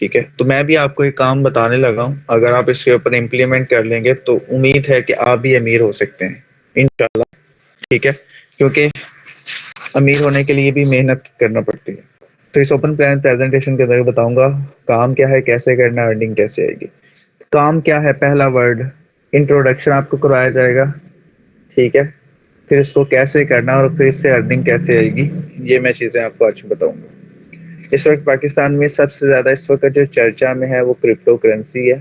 ठीक है, तो मैं भी आपको एक काम बताने लगा हूँ, अगर आप इसके ऊपर इम्प्लीमेंट कर लेंगे तो उम्मीद है कि आप भी अमीर हो सकते हैं इंशाल्लाह। ठीक है, क्योंकि अमीर होने के लिए भी मेहनत करना पड़ती है। तो इस ओपन प्लान प्रेजेंटेशन के अंदर बताऊंगा काम क्या है, कैसे करना, अर्निंग कैसे आएगी। तो काम क्या है, पहला वर्ड इंट्रोडक्शन आपको करवाया जाएगा। ठीक है, फिर इसको कैसे करना और फिर इससे अर्निंग कैसे आएगी, ये मैं चीज़ें आपको आज बताऊंगा। इस वक्त पाकिस्तान में सबसे ज़्यादा इस वक्त जो चर्चा में है वो क्रिप्टो करेंसी है।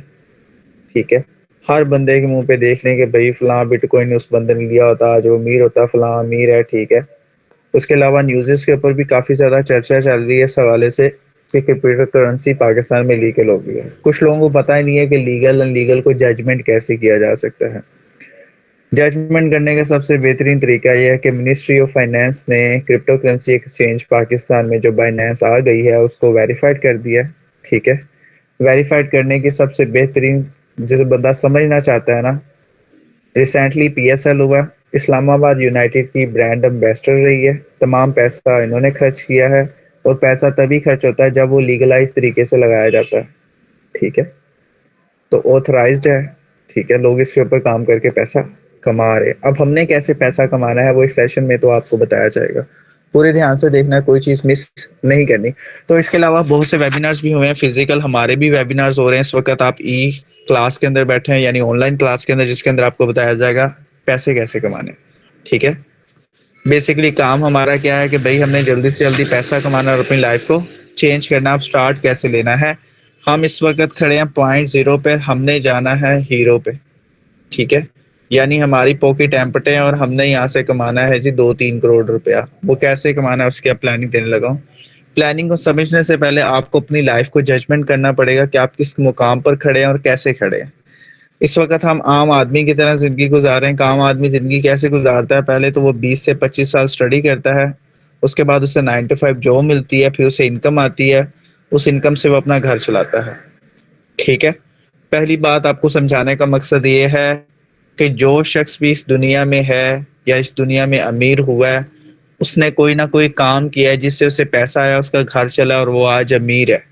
ठीक है, हर बंदे के मुंह पे देख लें कि भाई फलां बिटकॉइन उस बंदे ने लिया होता, जो अमीर होता फलां अमीर है। ठीक है, उसके अलावा न्यूज़ के ऊपर भी काफ़ी ज़्यादा चर्चा चल रही है इस हवाले से कि क्रिप्टो करेंसी पाकिस्तान में लीगल हो गई है। कुछ लोगों को पता ही नहीं है कि लीगल अनलीगल को जजमेंट कैसे किया जा सकता है। जजमेंट करने का सबसे बेहतरीन तरीका यह है कि मिनिस्ट्री ऑफ फाइनेंस ने क्रिप्टो करेंसी एक्सचेंज पाकिस्तान में जो बाइनेंस आ गई है उसको वेरीफाइड कर दिया है। ठीक है, वेरीफाइड करने की सबसे बेहतरीन, जिसे बंदा समझना चाहता है ना, रिसेंटली पीएसएल हुआ, इस्लामाबाद यूनाइटेड की ब्रांड एम्बेसडर रही है, तमाम पैसा इन्होंने खर्च किया है। और पैसा तभी खर्च होता है जब वो लीगलाइज तरीके से लगाया जाता है। ठीक है, तो ऑथराइज्ड है। ठीक है, लोग इसके ऊपर काम करके पैसा कमा रहे हैं। अब हमने कैसे पैसा कमाना है वो इस सेशन में तो आपको बताया जाएगा, पूरे ध्यान से देखना, कोई चीज़ मिस नहीं करनी। तो इसके अलावा बहुत से वेबिनार्स भी हुए हैं, फिजिकल हमारे भी वेबिनार्स हो रहे हैं इस वक्त। आप ई क्लास के अंदर बैठे हैं, यानी ऑनलाइन क्लास के अंदर, जिसके अंदर आपको बताया जाएगा पैसे कैसे कमाने। ठीक है, बेसिकली काम हमारा क्या है कि भाई हमने जल्दी से जल्दी पैसा कमाना और अपनी लाइफ को चेंज करना। अब स्टार्ट कैसे लेना है, हम इस वक्त खड़े हैं पॉइंट जीरो पे, हमने जाना है हीरो पे। ठीक है, यानी हमारी पॉकेट एम्प्टी है और हमने यहाँ से कमाना है जी 2-3 करोड़ रुपया। वो कैसे कमाना है उसकी आप प्लानिंग देने लगा हूँ। प्लानिंग को समझने से पहले आपको अपनी लाइफ को जजमेंट करना पड़ेगा कि आप किस मुकाम पर खड़े हैं और कैसे खड़े हैं। इस वक्त हम आम आदमी की तरह जिंदगी गुजार रहे हैं। आम आदमी जिंदगी कैसे गुजारता है, पहले तो वो 20 से 25 साल स्टडी करता है, उसके बाद उसे 9 to 5 जॉब मिलती है, फिर उसे इनकम आती है, उस इनकम से वो अपना घर चलाता है। ठीक है, पहली बात आपको समझाने का मकसद ये है कि जो शख्स भी इस दुनिया में है या इस दुनिया में अमीर हुआ है, उसने कोई ना कोई काम किया है जिससे उसे पैसा आया, उसका घर चला और वो आज अमीर है।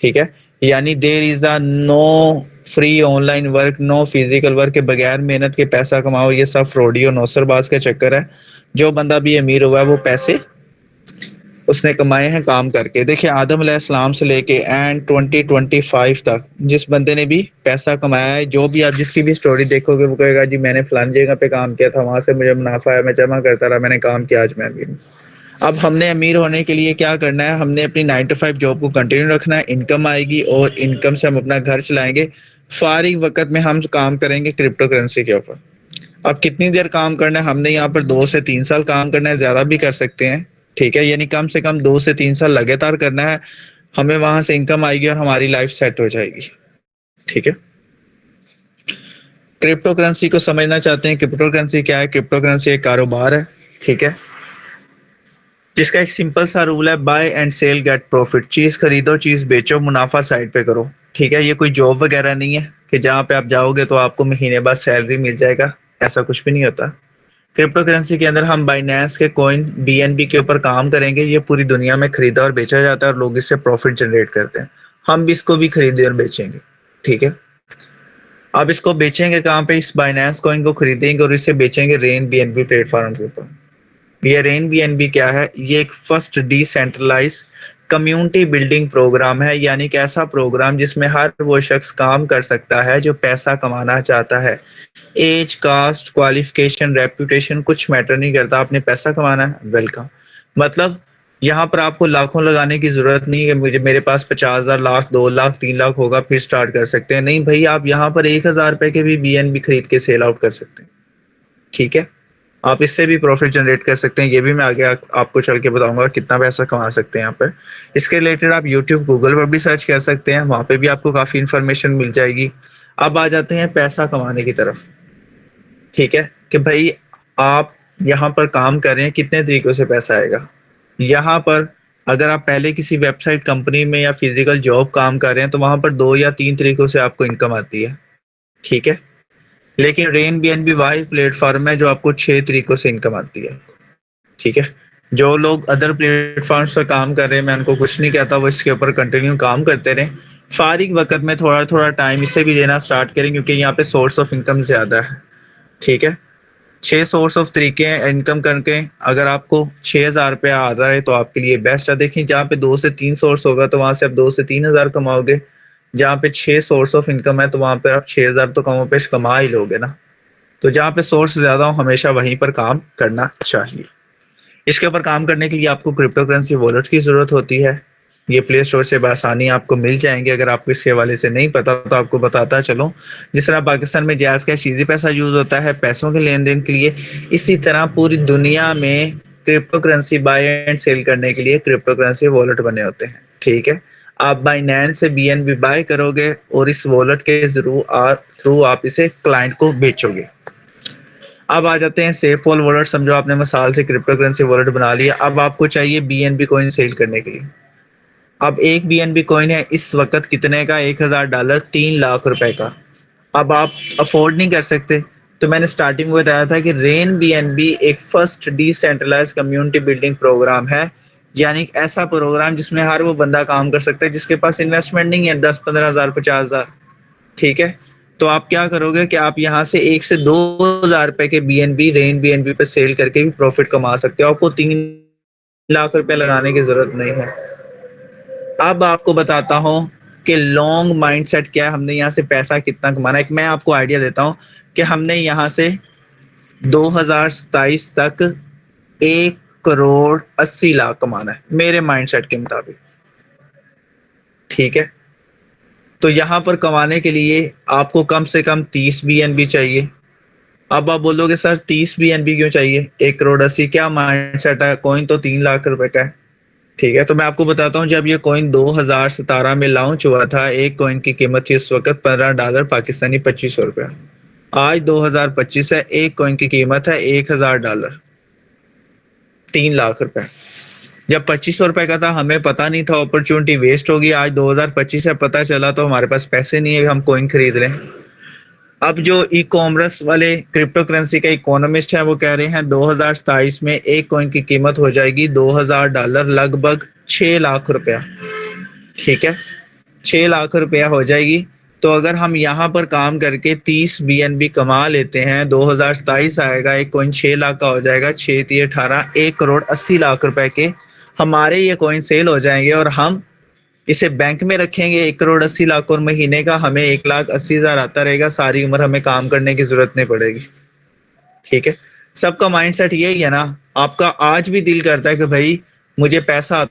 ठीक है, यानी there is a no free online work, no physical work, के बगैर मेहनत के पैसा कमाओ, ये सब फ्रॉडी और नौसरबाज का चक्कर है। जो बंदा भी अमीर हुआ है वो पैसे उसने कमाए हैं काम करके। देखिए आदम अलैहिस्सलाम से लेके एंड 2025 तक जिस बंदे ने भी पैसा कमाया है, जो भी आप जिसकी भी स्टोरी देखोगे वो कहेगा जी मैंने फलानी जगह पे काम किया था, वहां से मुझे मुनाफा है, मैं जमा करता रहा, मैंने काम किया, आज मैं अमीर हूँ। अब हमने अमीर होने के लिए क्या करना है, हमने अपनी 9 to 5 जॉब को कंटिन्यू रखना है, इनकम आएगी और इनकम से हम अपना घर चलाएंगे। फारिग वक्त में हम काम करेंगे क्रिप्टो करेंसी के ऊपर। अब कितनी देर काम करना है, हमने यहाँ पर 2 से 3 साल काम करना है, ज़्यादा भी कर सकते हैं। ठीक है, यानी कम से कम 2 से 3 साल लगातार करना है, हमें वहां से इनकम आएगी और हमारी लाइफ सेट हो जाएगी। ठीक है, क्रिप्टो करेंसी को समझना चाहते हैं, क्रिप्टो करेंसी क्या है? क्रिप्टो करेंसी एक कारोबार है, ठीक है, जिसका एक सिंपल सा रूल है, buy and sell get profit. चीज खरीदो, चीज बेचो, मुनाफा साइड पे करो। ठीक है, ये कोई जॉब वगैरह नहीं है कि जहाँ पे आप जाओगे तो आपको महीने बाद सैलरी मिल जाएगा, ऐसा कुछ भी नहीं होता। क्रिप्टो करेंसी के अंदर हम बाइनेंस के कॉइन बीएनबी के ऊपर काम करेंगे, ये पूरी दुनिया में खरीदा और बेचा जाता है और लोग इससे प्रॉफिट जनरेट करते हैं। हम भी इसको भी खरीदे और बेचेंगे। ठीक है, अब इसको बेचेंगे कहाँ पे? इस बाइनेंस कॉइन को खरीदेंगे और इसे बेचेंगे रेन बीएनबी प्लेटफॉर्म के ऊपर। ये रेन बीएनबी क्या है? ये एक first decentralise community building programme है, यानी कि ऐसा प्रोग्राम जिसमें हर वो शख्स काम कर सकता है जो पैसा कमाना चाहता है। एज, कास्ट, क्वालिफिकेशन, रेपुटेशन कुछ मैटर नहीं करता, आपने पैसा कमाना है, वेलकम। मतलब यहाँ पर आपको लाखों लगाने की जरूरत नहीं है, मुझे मेरे पास 50,000, लाख, 2 लाख, 3 लाख होगा फिर स्टार्ट कर सकते हैं। नहीं भाई, आप यहाँ पर 1,000 रुपए के भी बीएनबी खरीद के सेल आउट कर सकते हैं। ठीक है, आप इससे भी प्रॉफिट जनरेट कर सकते हैं, ये भी मैं आगे आपको चल के बताऊंगा कितना पैसा कमा सकते हैं यहाँ पर। इसके रिलेटेड आप यूट्यूब, गूगल पर भी सर्च कर सकते हैं, वहां पे भी आपको काफी इंफॉर्मेशन मिल जाएगी। अब आ जाते हैं पैसा कमाने की तरफ। ठीक है, कि भाई आप यहाँ पर काम कर रहे हैं, कितने तरीकों से पैसा आएगा। यहाँ पर अगर आप पहले किसी वेबसाइट कंपनी में या फिजिकल जॉब काम कर रहे हैं तो वहां पर 2 या 3 तरीकों से आपको इनकम आती है। ठीक है, लेकिन रेन बीएनबी वाइज प्लेटफॉर्म है जो आपको 6 तरीकों से इनकम आती है। ठीक है, जो लोग अदर प्लेटफॉर्म्स पर काम कर रहे हैं मैं उनको कुछ नहीं कहता, वो इसके ऊपर कंटिन्यू काम करते रहे। फारिग वक्त में थोड़ा थोड़ा टाइम इसे भी देना स्टार्ट करें, क्योंकि यहाँ पे सोर्स ऑफ इनकम ज़्यादा है। ठीक है, 6 सोर्स ऑफ तरीके हैं इनकम करके। अगर आपको 6,000 रुपया आ रहा है तो आपके लिए बेस्ट है। देखें, जहाँ पे 2 से 3 सोर्स होगा तो वहाँ से आप 2 से 3,000 कमाओगे। जहाँ पे 6 सोर्स ऑफ इनकम है तो वहाँ पे आप 6,000 तो कमो पेश कमा ही लोगे ना। तो जहाँ पे सोर्स ज़्यादा हो हमेशा वहीं पर काम करना चाहिए। इसके ऊपर काम करने के लिए आपको क्रिप्टो करेंसी वॉलेट की ज़रूरत होती है। ये प्ले स्टोर से बआसानी आपको मिल जाएंगे। अगर आपको इसके हवाले से नहीं पता तो आपको बताता चलो। जिस तरह पाकिस्तान में जायज़ कैश ईजी पैसा यूज़ होता है पैसों के लेन देन के लिए, इसी तरह पूरी दुनिया में crypto currency buy and sell करने के लिए क्रिप्टो करेंसी वॉलेट बने होते हैं। ठीक है, आप बाइनेंस से BNB बाय करोगे और इस वॉलेट के थ्रू आप इसे क्लाइंट को बेचोगे। अब आ जाते हैं सेफ वॉल वॉलेट। समझो आपने मिसाल से क्रिप्टो करेंसी वॉलेट बना लिया। अब आपको चाहिए BNB कॉइन सेल करने के लिए। अब एक BNB कॉइन है इस वक्त कितने का? $1,000, 3 लाख रुपए का। अब आप अफोर्ड नहीं कर सकते तो मैंने स्टार्टिंग में बताया था कि रेन BNB एक first decentralise community building programme है, यानी ऐसा प्रोग्राम जिसमें हर वो बंदा काम कर सकता है जिसके पास इन्वेस्टमेंट नहीं है 10-15,000 50,000। ठीक है, तो आप क्या करोगे कि आप यहाँ से 1 से 2,000 रुपए के रेन BNB पे सेल करके भी प्रॉफिट कमा सकते हो। आपको 3 लाख रुपए लगाने की जरूरत नहीं है। अब आपको बताता हूँ कि लॉन्ग माइंडसेट क्या है, हमने यहाँ से पैसा कितना कमाना है। मैं आपको आइडिया देता हूँ कि हमने यहाँ से 2027 तक 1,80,00,000 कमाना है मेरे माइंडसेट के मुताबिक। ठीक है, तो यहाँ पर कमाने के लिए आपको कम से कम 30 BNB चाहिए। अब आप बोलोगे सर 30 BNB क्यों चाहिए? 1,80,00,000 क्या माइंडसेट है? कॉइन तो 3 लाख रुपए का है। ठीक है, तो मैं आपको बताता हूँ, जब ये कॉइन 2017 में लॉन्च हुआ था, एक कॉइन की कीमत थी उस वक्त $15 पाकिस्तानी, 2500 रुपया। आज 2025 है, एक कॉइन की कीमत है $1,000, 3 लाख रुपए। जब 2500 रुपए का था हमें पता नहीं था, अपॉर्चुनिटी वेस्ट होगी। आज 2025 है, पता चला तो हमारे पास पैसे नहीं है हम कॉइन खरीद लें। अब जो ई कॉमर्स वाले क्रिप्टो करेंसी का इकोनॉमिस्ट है वो कह रहे हैं 2027 में एक कॉइन की कीमत हो जाएगी $2,000, लगभग 6 लाख रुपया। ठीक है, 6 लाख रुपया हो जाएगी। तो अगर हम यहाँ पर काम करके 30 BNB कमा लेते हैं, 2027 आएगा, एक कॉइन 6 लाख का हो जाएगा। 6 3 18, 1,80,00,000 रुपए के हमारे ये कॉइन सेल हो जाएंगे और हम इसे बैंक में रखेंगे। 1,80,00,000 और महीने का हमें 1,80,000 आता रहेगा। सारी उम्र हमें काम करने की जरूरत नहीं पड़ेगी। ठीक है, सबका माइंडसेट यही है ना। आपका आज भी दिल करता है कि भाई मुझे पैसा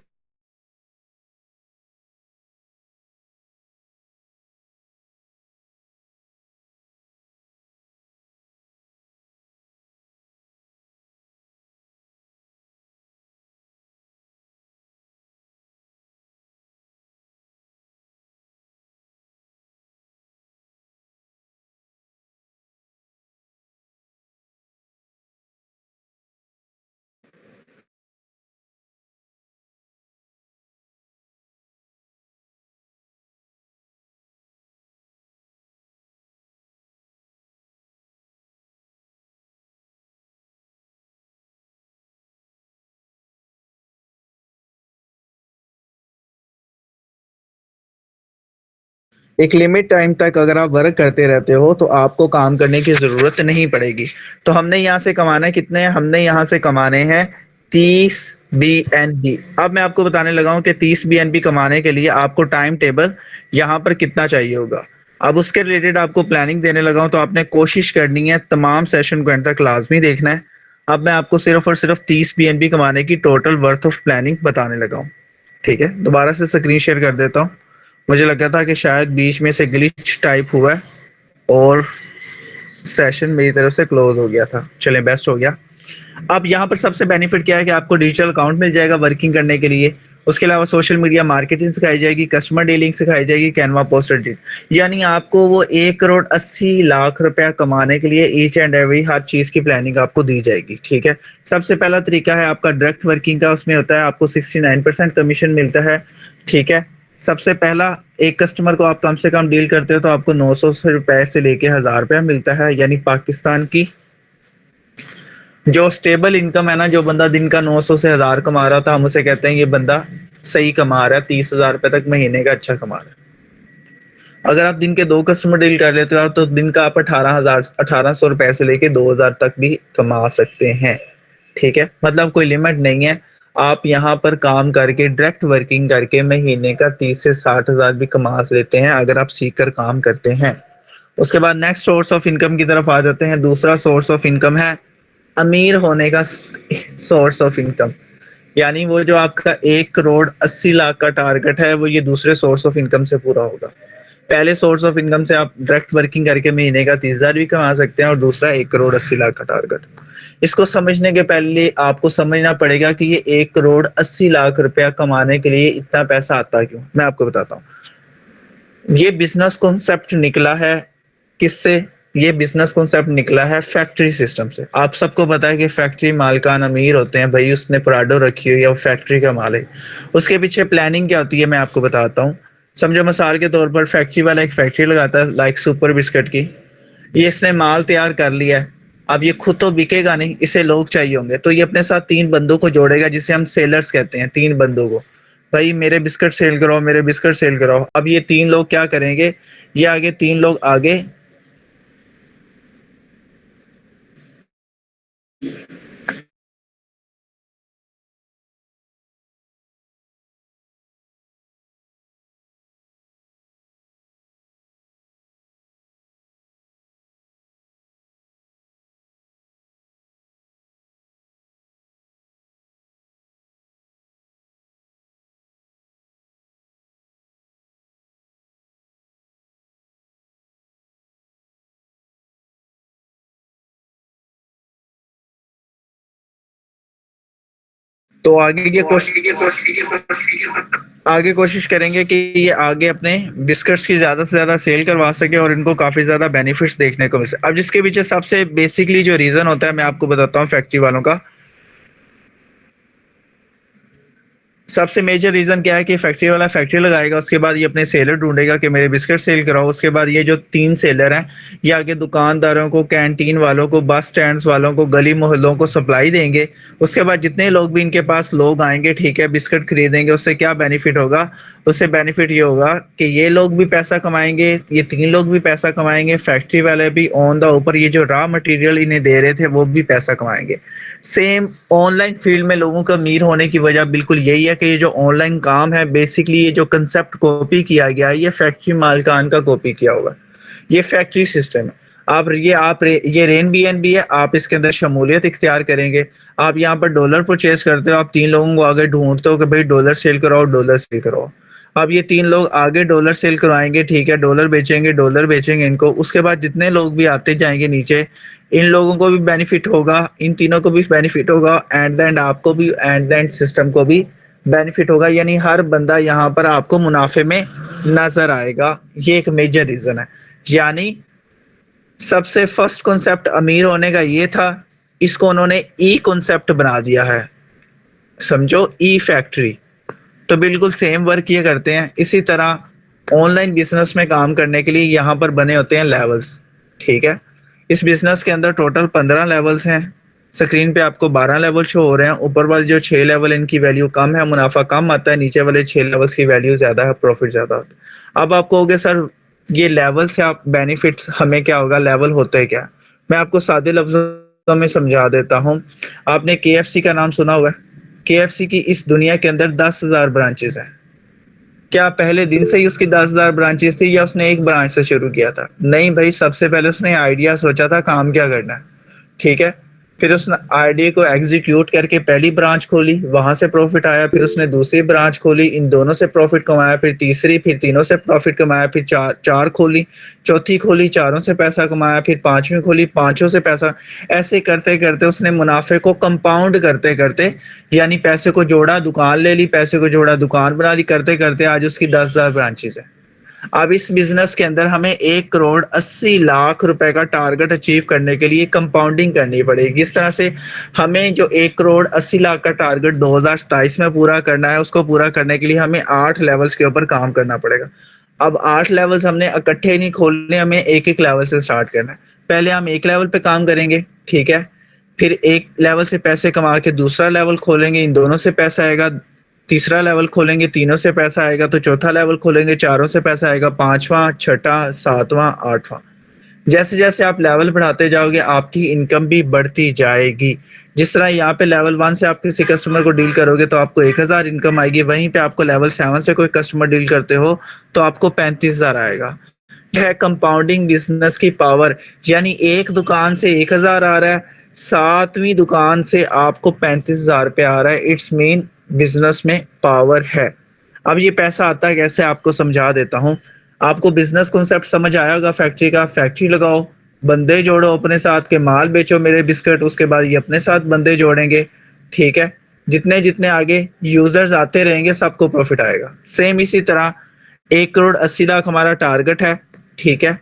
एक लिमिट टाइम तक अगर आप वर्क करते रहते हो तो आपको काम करने की जरूरत नहीं पड़ेगी। तो हमने यहाँ से कमाना है कितने? हमने यहाँ से कमाने हैं 30 BNB। अब मैं आपको बताने लगा हूँ कि 30 BNB कमाने के लिए आपको टाइम टेबल यहाँ पर कितना चाहिए होगा। अब उसके रिलेटेड आपको प्लानिंग देने लगा हूँ, तो आपने कोशिश करनी है तमाम सेशन को एंड तक लाजमी देखना है। अब मैं आपको सिर्फ और सिर्फ 30 BNB कमाने की टोटल वर्थ ऑफ प्लानिंग बताने लगा हूँ। ठीक है, दोबारा से स्क्रीन शेयर कर देता हूँ। मुझे लगा था कि शायद बीच में से ग्लिच टाइप हुआ है और सेशन मेरी तरफ से क्लोज हो गया था। चलें, बेस्ट हो गया। अब यहाँ पर सबसे बेनिफिट क्या है कि आपको डिजिटल अकाउंट मिल जाएगा वर्किंग करने के लिए। उसके अलावा सोशल मीडिया मार्केटिंग सिखाई जाएगी, कस्टमर डीलिंग सिखाई जाएगी, कैनवा पोस्टर डील, यानी आपको वो 1,80,00,000 रुपया कमाने के लिए ईच एंड एवरी हर चीज की प्लानिंग आपको दी जाएगी। ठीक है, सबसे पहला तरीका है आपका डायरेक्ट वर्किंग का। उसमें होता है आपको 69% कमीशन मिलता है। ठीक है, सबसे पहला एक कस्टमर को आप कम से कम डील करते हो तो आपको 900 रुपए से लेके 1,000 रुपया मिलता है, यानी पाकिस्तान की जो स्टेबल इनकम है ना, जो बंदा दिन का 900 से 1,000 कमा रहा था, हम उसे कहते हैं ये बंदा सही कमा रहा है, 30,000 रुपए तक महीने का अच्छा कमा रहा है। अगर आप दिन के 2 कस्टमर डील कर लेते हो तो दिन का आप 1800 रुपए से लेके 2000 तक भी कमा सकते हैं, ठीक है? मतलब कोई लिमिट नहीं है। आप यहाँ पर काम करके डायरेक्ट वर्किंग करके महीने का 30 से 60,000 भी कमा लेते हैं अगर आप सीख कर काम करते हैं। उसके बाद नेक्स्ट सोर्स ऑफ इनकम की तरफ आ जाते हैं। दूसरा सोर्स ऑफ इनकम है अमीर होने का सोर्स ऑफ इनकम, यानी वो जो आपका 1 करोड़ 80 लाख का टारगेट है वो ये दूसरे सोर्स ऑफ इनकम से पूरा होगा। पहले सोर्स ऑफ इनकम से आप डायरेक्ट वर्किंग करके महीने का 30,000 भी कमा सकते हैं और दूसरा 1 करोड़ 80 लाख का टारगेट। इसको समझने के पहले आपको समझना पड़ेगा कि ये 1 करोड़ 80 लाख रुपया कमाने के लिए इतना पैसा आता क्यों? मैं आपको बताता हूँ। ये बिजनेस कॉन्सेप्ट निकला है किससे? ये बिजनेस कॉन्सेप्ट निकला है फैक्ट्री सिस्टम से। आप सबको पता है कि फैक्ट्री मालिकान अमीर होते हैं, भाई उसने प्राडो रखी हुई है, वो फैक्ट्री का माल है। उसके पीछे प्लानिंग क्या होती है मैं आपको बताता हूँ। समझो मिसाल के तौर पर फैक्ट्री वाला एक फैक्ट्री लगाता है लाइक सुपर बिस्किट की। ये इसने माल तैयार कर लिया है, अब ये खुद तो बिकेगा नहीं, इसे लोग चाहिए होंगे, तो ये अपने साथ 3 बंदों को जोड़ेगा जिसे हम सेलर्स कहते हैं। 3 बंदों को, भाई मेरे बिस्किट सेल कराओ, मेरे बिस्किट सेल कराओ। अब ये 3 लोग क्या करेंगे, ये आगे 3 लोग आगे तो आगे कोशिश करेंगे कि ये आगे अपने बिस्किट्स की ज़्यादा से ज़्यादा सेल करवा सके और इनको काफ़ी ज़्यादा बेनिफिट्स देखने को मिल सके। अब जिसके पीछे सबसे बेसिकली जो रीज़न होता है मैं आपको बताता हूँ फैक्ट्री वालों का। सबसे मेजर रीजन क्या है कि फैक्ट्री वाला फैक्ट्री लगाएगा, उसके बाद ये अपने सेलर ढूंढेगा कि मेरे बिस्किट सेल कराओ। उसके बाद ये जो 3 सेलर हैं ये आगे दुकानदारों को, कैंटीन वालों को, बस स्टैंड वालों को, गली मोहल्लों को सप्लाई देंगे। उसके बाद जितने लोग भी इनके पास लोग आएंगे, ठीक है, बिस्किट खरीदेंगे, उससे क्या बेनिफिट होगा? उससे बेनिफिट ये होगा कि ये लोग भी पैसा कमाएंगे, ये 3 लोग भी पैसा कमाएंगे, फैक्ट्री वाले भी ऑन द ऊपर ये जो रॉ मटेरियल इन्हें दे रहे थे वो भी पैसा कमाएंगे। सेम ऑनलाइन फील्ड में लोगों का अमीर होने की वजह बिल्कुल यही है कि ये जो ऑनलाइन काम है बेसिकली ये जो कंसेप्ट कॉपी किया गया है ये फैक्ट्री मालिकान का कॉपी किया हुआ है। ये फैक्ट्री सिस्टम है। ये रेन बी एन बी है, आप इसके अंदर शमूलियत इख्तियार करेंगे। आप यहाँ पर डॉलर परचेज करते हो, आप 3 लोगों को आगे ढूंढते हो कि भाई डॉलर सेल कराओ, डॉलर सेल कराओ। अब ये 3 लोग आगे डॉलर सेल करवाएंगे, ठीक है, डॉलर बेचेंगे इनको। उसके बाद जितने लोग भी आते जाएंगे नीचे, इन लोगों को भी बेनिफिट होगा, इन तीनों को भी बेनिफिट होगा, एट द एंड आपको भी, एट द एंड सिस्टम को भी बेनिफिट होगा। यानी हर बंदा यहाँ पर आपको मुनाफे में नजर आएगा। ये एक मेजर रीजन है। यानी सबसे फर्स्ट कॉन्सेप्ट अमीर होने का ये था, इसको उन्होंने ई कॉन्सेप्ट बना दिया है। समझो, ई फैक्ट्री। तो बिल्कुल सेम वर्क ये करते हैं। इसी तरह ऑनलाइन बिजनेस में काम करने के लिए यहाँ पर बने होते हैं लेवल्स, ठीक है। इस बिजनेस के अंदर टोटल 15 लेवल्स हैं। स्क्रीन पे आपको 12 लेवल शो हो रहे हैं। ऊपर वाले जो 6 लेवल इनकी वैल्यू कम है, मुनाफा कम आता है। नीचे वाले 6 लेवल्स की वैल्यू ज्यादा है, प्रॉफिट ज्यादा होता है। अब आप कहोगे सर ये लेवल से आप बेनिफिट हमें क्या होगा, लेवल होते हैं क्या? मैं आपको सादे लफ्जों में समझा देता हूँ। आपने KFC का नाम सुना हुआ है? KFC की इस दुनिया के अंदर 10,000 ब्रांचेस हैं। क्या पहले दिन से ही उसकी 10,000 ब्रांचेस थी या उसने एक ब्रांच से शुरू किया था? नहीं भाई, सबसे पहले उसने आइडिया सोचा था काम क्या करना है, ठीक है। फिर उसने आइडिया को एग्जीक्यूट करके पहली ब्रांच खोली, वहां से प्रॉफिट आया। फिर उसने दूसरी ब्रांच खोली, इन दोनों से प्रॉफिट कमाया। फिर तीसरी, फिर तीनों से प्रॉफिट कमाया। फिर चार खोली, चौथी खोली, चारों से पैसा कमाया। फिर पांचवी खोली, पांचों से पैसा। ऐसे करते करते उसने मुनाफे को कंपाउंड करते करते, यानी पैसे को जोड़ा, दुकान ले ली, पैसे को जोड़ा, दुकान बना ली, करते करते आज उसकी 10,000 ब्रांचेस है। अब इस बिजनेस के अंदर हमें 1 करोड़ 80 लाख रुपए का टारगेट अचीव करने के लिए कंपाउंडिंग करनी पड़ेगी। इस तरह से हमें जो 1 करोड़ 80 लाख का टारगेट 2027 में पूरा करना है, उसको पूरा करने के लिए हमें 8 लेवल्स के ऊपर काम करना पड़ेगा। अब 8 लेवल्स हमने इकट्ठे नहीं खोलने, हमें एक एक लेवल से स्टार्ट करना है। पहले हम एक लेवल पे काम करेंगे, ठीक है। फिर एक लेवल से पैसे कमा के दूसरा लेवल खोलेंगे, इन दोनों से पैसा आएगा। तीसरा लेवल खोलेंगे, तीनों से पैसा आएगा, तो चौथा लेवल खोलेंगे, चारों से पैसा आएगा, पांचवा, छठा, सातवां, आठवां। जैसे जैसे आप लेवल बढ़ाते जाओगे आपकी इनकम भी बढ़ती जाएगी। जिस तरह यहाँ पे लेवल 1 से आप किसी कस्टमर को डील करोगे तो आपको 1000 इनकम आएगी, वहीं पे आपको लेवल 7 से कोई कस्टमर डील करते हो तो आपको 35,000 आएगा। है कंपाउंडिंग बिजनेस की पावर, यानी एक दुकान से 1000 आ रहा है, सातवीं दुकान से आपको 35,000 पे आ रहा है। इट्स मीन बिजनेस में पावर है। अब ये पैसा आता है कैसे, आपको समझा देता हूँ। आपको बिजनेस कॉन्सेप्ट समझ आया होगा फैक्ट्री का। फैक्ट्री लगाओ, बंदे जोड़ो अपने साथ के, माल बेचो मेरे बिस्किट, उसके बाद ये अपने साथ बंदे जोड़ेंगे, ठीक है। जितने जितने आगे यूजर्स आते रहेंगे सबको प्रॉफिट आएगा। सेम इसी तरह 1,80,00,000 हमारा टारगेट है, ठीक है,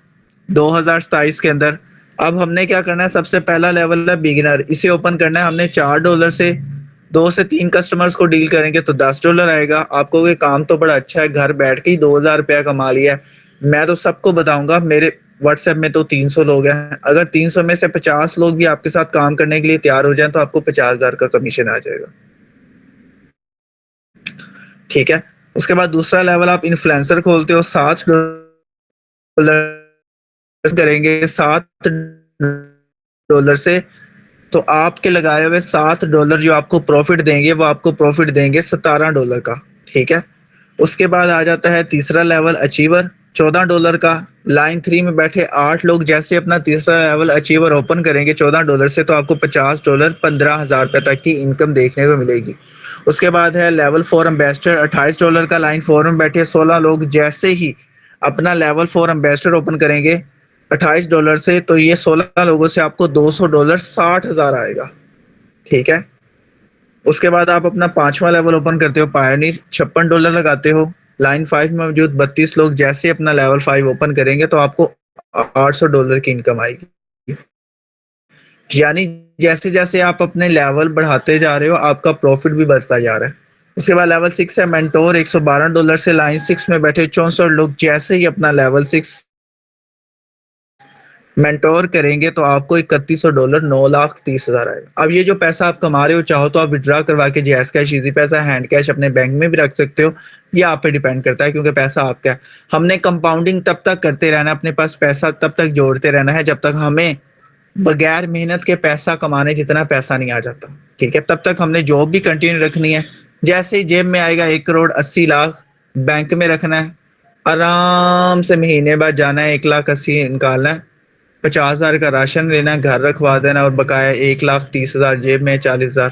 2027 के अंदर। अब हमने क्या करना है, सबसे पहला लेवल है बिगिनर, इसे ओपन करना है हमने $4 से। 2 से 3 कस्टमर्स को डील करेंगे तो $10 आएगा। आपको ये काम तो बड़ा अच्छा है, घर बैठ के ही 2000 रुपया कमा लिया है। मैं तो सबको बताऊंगा, मेरे व्हाट्सएप में तो 300 लोग हैं, अगर 300 में से 50 लोग भी आपके साथ काम करने के लिए तैयार हो जाएं तो आपको 50,000 का कमीशन आ जाएगा, ठीक है। उसके बाद दूसरा लेवल आप इन्फ्लुएंसर खोलते हो, $7 करेंगे, $7 से तो आपके लगाए हुए $7 जो आपको प्रॉफिट देंगे वो आपको प्रॉफिट देंगे $17 का, ठीक है। उसके बाद आ जाता है तीसरा लेवल अचीवर, $14 का। लाइन 3 में बैठे 8 लोग जैसे अपना तीसरा लेवल अचीवर ओपन करेंगे $14 से तो आपको $50, 15,000 रुपए तक की इनकम देखने को मिलेगी। उसके बाद है लेवल 4 एम्बेसडर, $28 का। लाइन 4 में बैठे 16 लोग जैसे ही अपना लेवल 4 एम्बेसडर ओपन करेंगे $28 से तो ये 16 लोगों से आपको $200, 60,000 आएगा, ठीक है। उसके बाद आप अपना पांचवा लेवल ओपन करते हो पायनियर, $56 लगाते हो। लाइन 5 में मौजूद 32 लोग जैसे अपना लेवल 5 ओपन करेंगे तो आपको $800 की इनकम आएगी। यानी जैसे जैसे आप अपने लेवल बढ़ाते जा रहे हो आपका प्रॉफिट भी बढ़ता जा रहा है। उसके बाद लेवल 6 है मेंटोर, $112 से। लाइन 6 में बैठे 64 लोग जैसे ही अपना लेवल 6 मेंटोर करेंगे तो आपको $3100, 9,30,000 आएगा। अब ये जो पैसा आप कमा रहे हो, चाहो तो आप विड्रॉ करवा के जैस कैश, इजी पैसा, हैंड कैश अपने बैंक में भी रख सकते हो। ये आप पे डिपेंड करता है क्योंकि पैसा आपका है। हमने कंपाउंडिंग तब तक करते रहना है, अपने पास पैसा तब तक जोड़ते रहना है जब तक हमें बगैर मेहनत के पैसा कमाने जितना पैसा नहीं आ जाता, ठीक है। तब तक हमने जॉब भी कंटिन्यू रखनी है। जैसे ही जेब में आएगा 1,80,00,000 बैंक में रखना है, आराम से महीने बाद जाना है 1,80,00,000 निकालना है, 50,000 का राशन लेना है, घर रखवा देना और बकाया 1,30,000 जेब में, 40,000।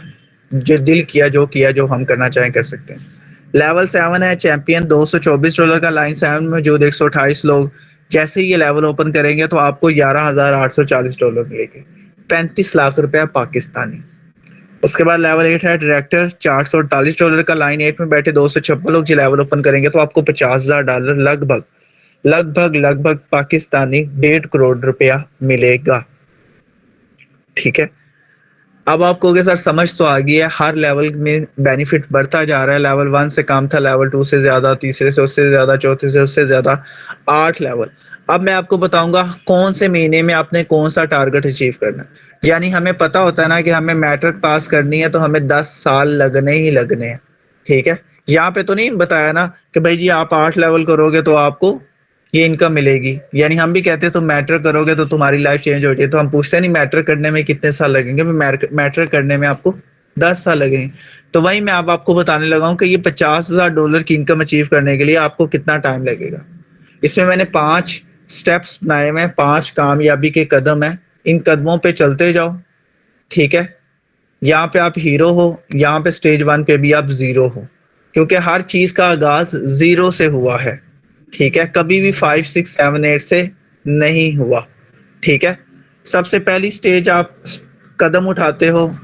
जो दिल किया, जो किया, जो हम करना चाहें कर सकते हैं। लेवल 7 है चैंपियन, $224 का। लाइन 7 में मौजूद 128 लोग जैसे ही ये लेवल ओपन करेंगे तो आपको $11,840 मिलेंगे, 35 लाख रुपया पाकिस्तानी। उसके बाद लेवल 8 है डायरेक्टर, $448 का। लाइन 8 में बैठे 256 लोग जो लेवल ओपन करेंगे तो आपको $50,000 लगभग लगभग लगभग पाकिस्तानी 1.5 करोड़ रुपया मिलेगा, ठीक है। अब आप कहोगे सर समझ तो आ गई है, हर लेवल में बेनिफिट बढ़ता जा रहा है। लेवल 1 से कम था, लेवल 2 से ज्यादा, तीसरे से उससे ज्यादा, चौथे से उससे ज्यादा, 8 लेवल। अब मैं आपको बताऊंगा कौन से महीने में आपने कौन सा टारगेट अचीव करना है। यानी हमें पता होता है ना कि हमें मैट्रिक पास करनी है तो हमें 10 साल लगने ही लगने हैं, ठीक है। यहाँ पे तो नहीं बताया ना कि भाई जी आप 8 लेवल करोगे तो आपको ये इनकम मिलेगी। यानी हम भी कहते हैं तुम मैट्रिक करोगे तो तुम्हारी लाइफ चेंज हो जाए, तो हम पूछते नहीं मैट्रिक करने में कितने साल लगेंगे, मैट्रिक करने में आपको 10 साल लगेंगे। तो वही मैं अब आपको बताने लगा हूँ कि ये $50,000 की इनकम अचीव करने के लिए आपको कितना टाइम लगेगा। इसमें मैंने 5 स्टेप्स बनाए हुए हैं, 5 कामयाबी के कदम है। इन कदमों पे चलते जाओ, ठीक है। यहाँ पे आप हीरो हो, यहाँ पे स्टेज 1 पे भी आप जीरो हो, क्योंकि हर चीज का आगाज जीरो से हुआ है, ठीक है। कभी भी 5, 6, 7, 8 से नहीं हुआ, ठीक है। सबसे पहली स्टेज आप कदम उठाते हो,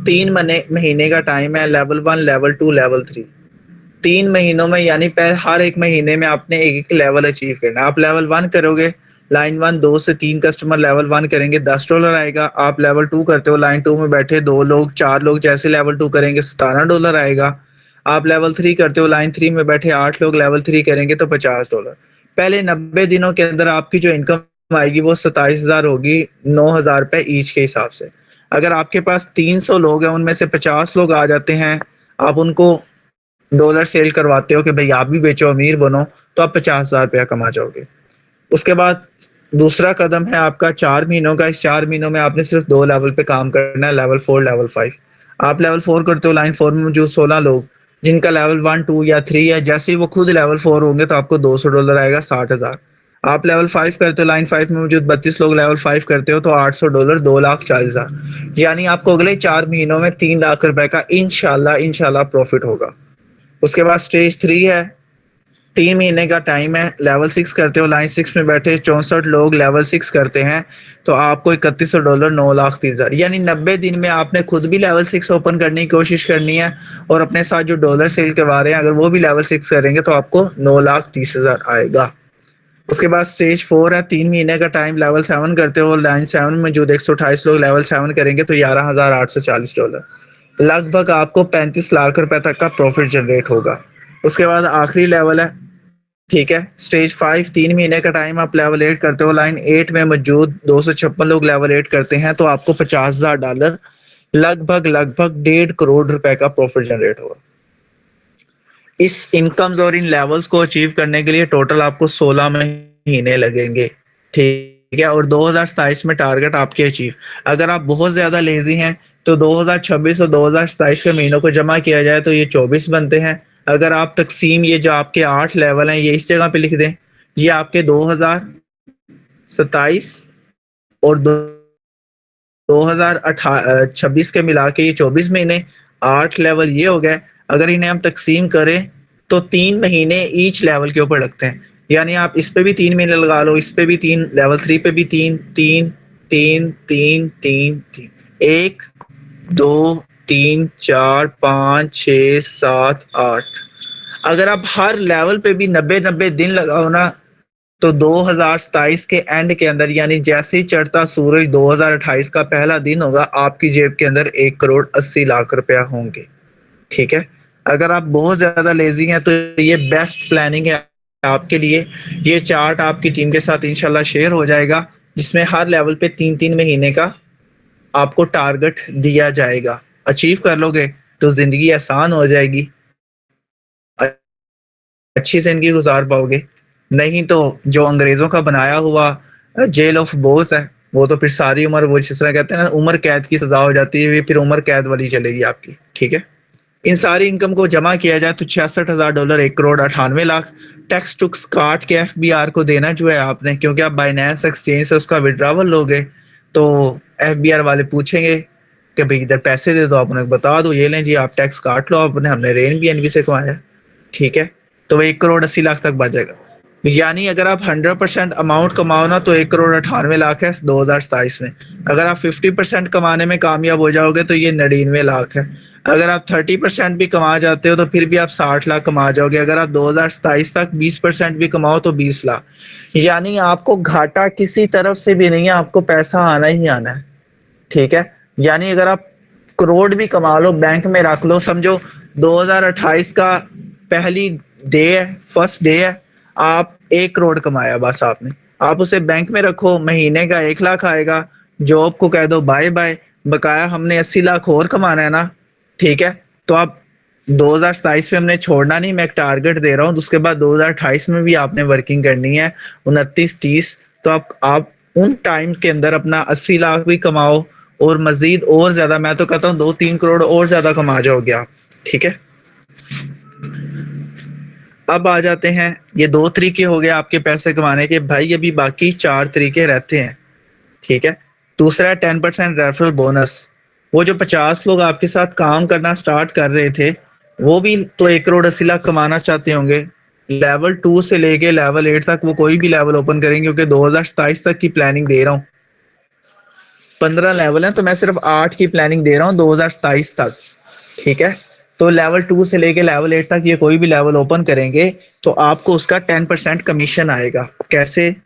3 महीने का टाइम है। लेवल 1, लेवल 2, लेवल 3, 3 महीनों में, यानी हर एक महीने में आपने एक एक लेवल अचीव करना है। आप लेवल 1 करोगे, लाइन 1 2 से 3 कस्टमर लेवल 1 करेंगे, $10 आएगा। आप लेवल 2 करते हो, लाइन 2 में बैठे 2 लोग, 4 लोग जैसे लेवल 2 करेंगे, $17 आएगा। आप लेवल 3 करते हो, लाइन 3 में बैठे 8 लोग लेवल 3 करेंगे तो $50। पहले 90 दिनों के अंदर आपकी जो इनकम आएगी वो 27,000 होगी, 9,000 रुपए ईच के हिसाब से। अगर आपके पास 300 लोग हैं, उनमें से 50 लोग आ जाते हैं, आप उनको डॉलर सेल करवाते हो कि भाई आप भी बेचो, अमीर बनो, तो आप 50,000 रुपया कमा जाओगे। उसके बाद दूसरा कदम है आपका 4 महीनों का। इस 4 महीनों में आपने सिर्फ 2 लेवल पे काम करना है, लेवल 4, लेवल 5। आप लेवल 4 करते हो, लाइन 4 में मौजूद 16 लोग जिनका लेवल 1, 2 या 3 है, जैसे ही वो खुद लेवल 4 होंगे तो आपको $200 आएगा, 60,000। आप लेवल 5 करते हो, लाइन 5 में मौजूद 32 लोग लेवल 5 करते हो तो $800, 2,40,000। यानी आपको अगले 4 महीनों में 3 लाख रुपए का इंशाल्लाह प्रॉफिट होगा। उसके बाद स्टेज 3 है, 3 महीने का टाइम है। लेवल 6 करते हो, लाइन 6 में बैठे 64 लोग लेवल 6 करते हैं तो आपको $3100, 9,30,000। यानी 90 दिन में आपने खुद भी लेवल 6 ओपन करने की कोशिश करनी है और अपने साथ जो डॉलर सेल करवा रहे हैं अगर वो भी लेवल 6 करेंगे तो आपको 9,30,000 आएगा। उसके बाद स्टेज 4 है, 3 महीने का टाइम। लेवल 7 करते हो, लाइन 7 में जो 128 लोग लेवल 7 करेंगे तो $11,840। लगभग आपको 35 लाख रुपए तक का प्रॉफिट जनरेट होगा। उसके बाद आखिरी लेवल है, ठीक है, स्टेज 5, 3 महीने का टाइम। आप लेवल 8 करते हो, लाइन 8 में मौजूद 256 लोग लेवल 8 करते हैं तो आपको $50,000, लगभग 1.5 करोड़ रुपए का प्रॉफिट जनरेट होगा। इस इनकम्स और इन लेवल्स को अचीव करने के लिए टोटल आपको 16 महीने लगेंगे, ठीक है, और 2027 में टारगेट आपके अचीव। अगर आप बहुत ज्यादा लेजी हैं तो 2026 और 2027 के महीनों को जमा किया जाए तो ये 24 बनते हैं। अगर आप तकसीम ये जो आपके 8 लेवल हैं ये इस जगह पे लिख दें, ये आपके 2027 और 2026 के मिला के ये 24 महीने, 8 लेवल ये हो गए। अगर इन्हें हम तकसीम करें तो 3 महीने ईच लेवल के ऊपर लगते हैं। यानी आप इस पे भी 3 महीने लगा लो, इस पे भी 3, लेवल 3 पे भी 3, 3, 3, 3, 3, 3, 1, 2, 3, 4, 5, 6, 7, 8। अगर आप हर लेवल पे भी 90-90 दिन लगाओ ना तो 2027 के एंड के अंदर, यानी जैसे ही चढ़ता सूरज 2028 का पहला दिन होगा, आपकी जेब के अंदर 1,80,00,000 रुपया होंगे, ठीक है। अगर आप बहुत ज्यादा लेजी हैं तो ये बेस्ट प्लानिंग है आपके लिए। ये चार्ट आपकी टीम के साथ इंशाल्लाह शेयर हो जाएगा जिसमें हर लेवल पे 3-3 महीने का आपको टारगेट दिया जाएगा। अचीव कर लोगे तो जिंदगी आसान हो जाएगी, अच्छी जिंदगी गुजार पाओगे। नहीं तो जो अंग्रेजों का बनाया हुआ जेल ऑफ बोस है वो तो फिर सारी उम्र, वो जिस तरह कहते हैं ना उम्र कैद की सजा हो जाती है, फिर उम्र कैद वाली चलेगी आपकी, ठीक है। इन सारी इनकम को जमा किया जाए तो $66,000, 1,98,00,000। टैक्स टुक्स काट के FBR को देना जो है आपने, क्योंकि आप बाइनेंस एक्सचेंज से उसका विड्रॉवल लोगे तो FBR वाले पूछेंगे कि भाई इधर पैसे दे दो, आप उन्हें बता दो ये लें जी आप टैक्स काट लो आपने, हमने रेन BNB से कमाया, ठीक है। तो वो 1,80,00,000 तक बचेगा। यानी अगर आप 100% अमाउंट कमाओ ना तो 1,98,00,000 है 2027 में। अगर आप 50% कमाने में कामयाब हो जाओगे तो ये 99 लाख है। अगर आप 30% भी कमा जाते हो तो फिर भी आप 60 लाख कमा जाओगे। अगर आप 2027 तक 20% भी कमाओ तो 20 लाख। यानी आपको घाटा किसी तरफ से भी नहीं है, आपको पैसा आना ही आना है, ठीक है। यानी अगर आप करोड़ भी कमा लो, बैंक में रख लो, समझो 2028 का पहली डे है, फर्स्ट डे है, आप 1 करोड़ कमाया बस आपने, आप उसे बैंक में रखो, महीने का 1 लाख आएगा, जॉब को कह दो बाय बाय, बकाया हमने 80 लाख और कमाना है ना, ठीक है। तो आप 2027 में हमने छोड़ना नहीं, मैं एक टारगेट दे रहा हूँ, उसके बाद 2028 में भी आपने वर्किंग करनी है 29-30। तो आप उन टाइम के अंदर अपना 80 लाख भी कमाओ और मजीद और ज्यादा, मैं तो कहता हूँ 2-3 करोड़ और ज्यादा कमा जाओगे आप, ठीक है। अब आ जाते हैं, ये 2 तरीके हो गए आपके पैसे कमाने के भाई, अभी बाकी 4 तरीके रहते हैं, ठीक है। दूसरा है 10% रेफरल बोनस। वो जो 50 लोग आपके साथ काम करना स्टार्ट कर रहे थे वो भी तो 1,80,00,000 कमाना चाहते होंगे। लेवल 2 से लेके लेवल 8 तक वो कोई भी लेवल ओपन करेंगे, क्योंकि 2027 तक की प्लानिंग दे रहा हूँ। 15 लेवल है तो मैं सिर्फ 8 की प्लानिंग दे रहा हूँ 2027 तक, ठीक है। तो लेवल 2 से लेके लेवल 8 तक ये कोई भी लेवल ओपन करेंगे तो आपको उसका 10% कमीशन आएगा। कैसे?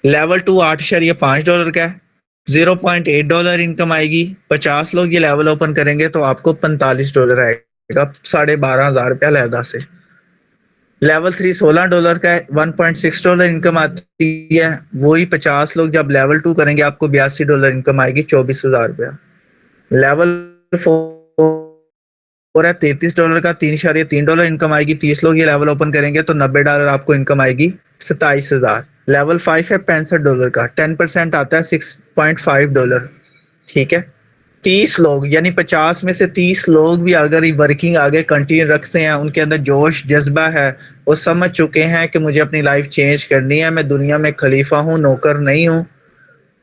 लेवल 2 $8.5 का है, $0.8 इनकम आएगी। 50 लोग ये लेवल ओपन करेंगे तो आपको $45 आएगा, $12,500 लहदा से। लेवल 3 $16 का है, $1.6 इनकम आती है। वही 50 लोग जब लेवल 2 करेंगे आपको $82 इनकम आएगी, $24,000। लेवल 4 और है $33 का, $3.3 इनकम आएगी। 30 लोग ये लेवल ओपन करेंगे तो $90 आपको इनकम आएगी, 27,000। लेवल 5 है $65 का, 10% आता है $6.5। ठीक है, 30 लोग यानी 50 में से 30 लोग भी अगर ये वर्किंग आगे कंटिन्यू रखते हैं, उनके अंदर जोश जज्बा है, वो समझ चुके हैं कि मुझे अपनी लाइफ चेंज करनी है, मैं दुनिया में खलीफा हूँ, नौकर नहीं हूँ,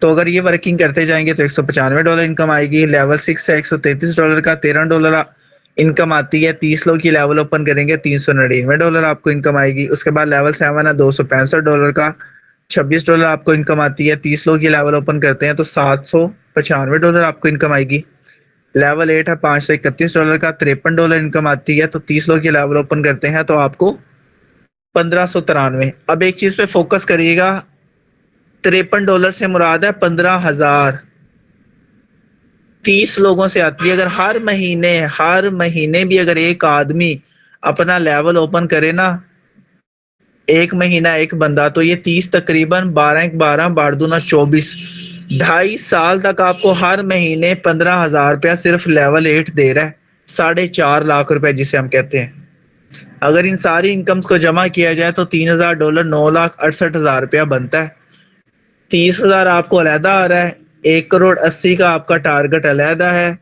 तो अगर ये वर्किंग करते जाएंगे तो $195 इनकम आएगी। लेवल 6 है $133 का, $13 इनकम आती है। 30 लोग की लेवल ओपन करेंगे, $399 आपको इनकम आएगी। उसके बाद लेवल 7 है $265 का, $26 आपको इनकम आती है। 30 लोग ये लेवल ओपन करते हैं तो $795 आपको इनकम आएगी। लेवल 8 है $531 का, $53 इनकम आती है। तो 30 लोग ये लेवल ओपन करते हैं तो आपको 1593। अब एक चीज पे फोकस करिएगा, $53 से मुराद है 15,000। 30 लोगों से आती है। अगर हर महीने भी अगर एक आदमी अपना लेवल ओपन करे ना, एक महीना एक बंदा, तो ये 30 तकरीबन 12 12 24, 2.5 साल तक आपको हर महीने 15,000 रुपया सिर्फ लेवल 8 दे रहा है। 4.5 लाख रुपए जिसे हम कहते हैं। अगर इन सारी इनकम्स को जमा किया जाए तो $3,000 9,68,000 रुपया बनता है। 30,000 आपको अलहदा आ रहा है, 1,80,00,000 का आपका टारगेट अलहदा है,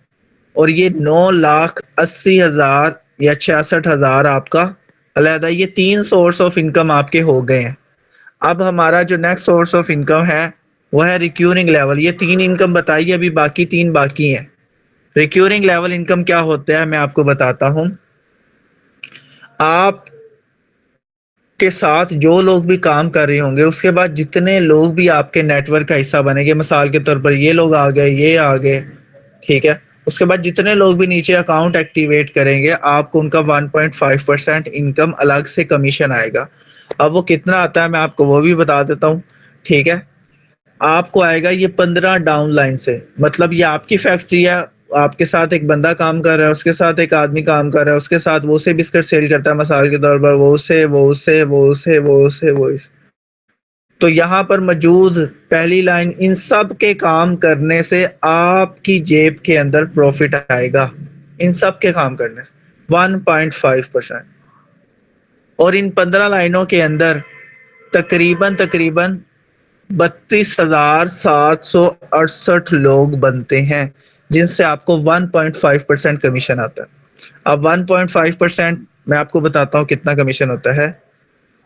और ये 9,80,000 या 66,000 आपका अलहदा। ये 3 सोर्स ऑफ इनकम आपके हो गए हैं। अब हमारा जो नेक्स्ट सोर्स ऑफ इनकम है वो है रिक्यूरिंग लेवल। ये 3 इनकम बताइए, अभी बाकी 3 बाकी हैं। रिक्यूरिंग लेवल इनकम क्या होता है मैं आपको बताता हूं। आप के साथ जो लोग भी काम कर रहे होंगे, उसके बाद जितने लोग भी आपके नेटवर्क का हिस्सा बनेंगे, मिसाल के तौर पर ये लोग आ गए, ये आ गए, ठीक है, उसके बाद जितने लोग भी नीचे अकाउंट एक्टिवेट करेंगे, आपको उनका 1.5% इनकम अलग से कमीशन आएगा। अब वो कितना आता है मैं आपको वो भी बता देता हूँ। ठीक है, आपको आएगा ये 15 डाउन लाइन से, मतलब ये आपकी फैक्ट्री है, आपके साथ एक बंदा काम कर रहा है, उसके साथ एक आदमी काम कर रहा है, उसके साथ वो से बिस्किट सेल करता है, मिसाल के तौर पर वो उसे। तो यहाँ पर मौजूद पहली लाइन, इन सब के काम करने से आपकी जेब के अंदर प्रॉफिट आएगा, इन सब के काम करने से 1.5%। और इन 15 लाइनों के अंदर तकरीबन 32,768 लोग बनते हैं, जिनसे आपको 1.5% कमीशन आता है। अब 1.5% मैं आपको बताता हूँ कितना कमीशन होता है।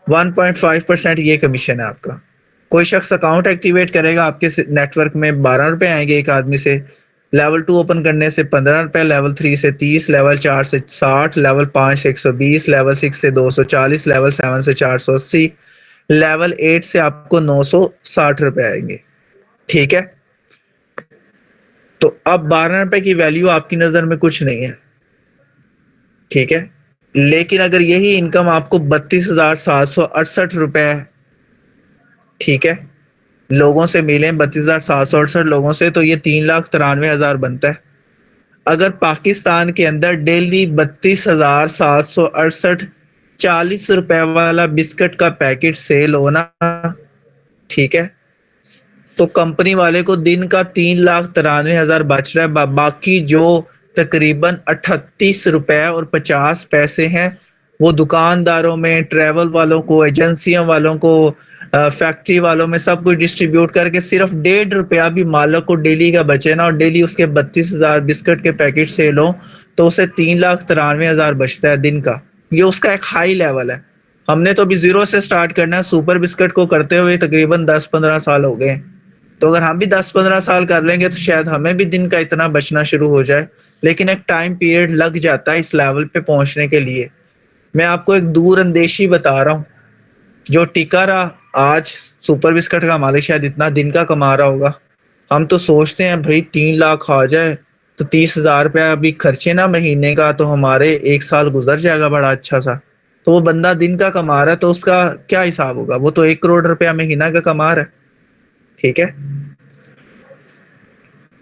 1.5% ये कमीशन है आपका। कोई शख्स अकाउंट एक्टिवेट करेगा, आपके नेटवर्क में 12 रुपए आएंगे एक आदमी से। लेवल 2 ओपन करने से 15 रुपए, लेवल 3 से 30, लेवल 4 से 60, लेवल 5 से 120, लेवल 6 से 240, लेवल 7 से 480, लेवल 8 से आपको 960 रुपए आएंगे। ठीक है, तो अब 12 रुपए की वैल्यू आपकी नजर में कुछ नहीं है, ठीक है, लेकिन अगर यही इनकम आपको 32,768 रुपए, ठीक है, लोगों से मिले, 32,768 लोगों से, तो ये 3,93,000 बनता है। अगर पाकिस्तान के अंदर डेली 32,768 40 रुपए वाला बिस्किट का पैकेट सेल होना, ठीक है, तो कंपनी वाले को दिन का 3,93,000 बच रहा है। बाकी जो तकरीबन 38 रुपए और 50 पैसे हैं, वो दुकानदारों में, ट्रैवल वालों को, एजेंसियों वालों को, फैक्ट्री वालों में सब कुछ डिस्ट्रीब्यूट करके सिर्फ 1.5 रुपया भी मालिक को डेली का बचे ना, और डेली उसके 32,000 बिस्किट के पैकेट सेल हो, तो उसे 3,93,000 बचता है दिन का। ये उसका एक हाई लेवल है। हमने तो अभी जीरो से स्टार्ट करना है। सुपर बिस्किट को करते हुए तकरीबन 10-15 साल हो गए, तो अगर हम भी 10-15 साल कर लेंगे तो शायद हमें भी दिन का इतना बचना शुरू हो जाए। लेकिन एक टाइम पीरियड लग जाता है इस लेवल पे पहुंचने के लिए। मैं आपको एक दूर अंदेशी बता रहा हूँ, जो टिका रहा, आज सुपर बिस्किट का मालिक शायद इतना दिन का कमा रहा होगा। हम तो सोचते हैं भाई 3 लाख आ जाए तो 30,000 रुपया अभी खर्चे ना महीने का, तो हमारे 1 साल गुजर जाएगा बड़ा अच्छा सा। तो वो बंदा दिन का कमा रहा है तो उसका क्या हिसाब होगा, वो तो 1 करोड़ रुपया महीना का कमा रहा है। ठीक है,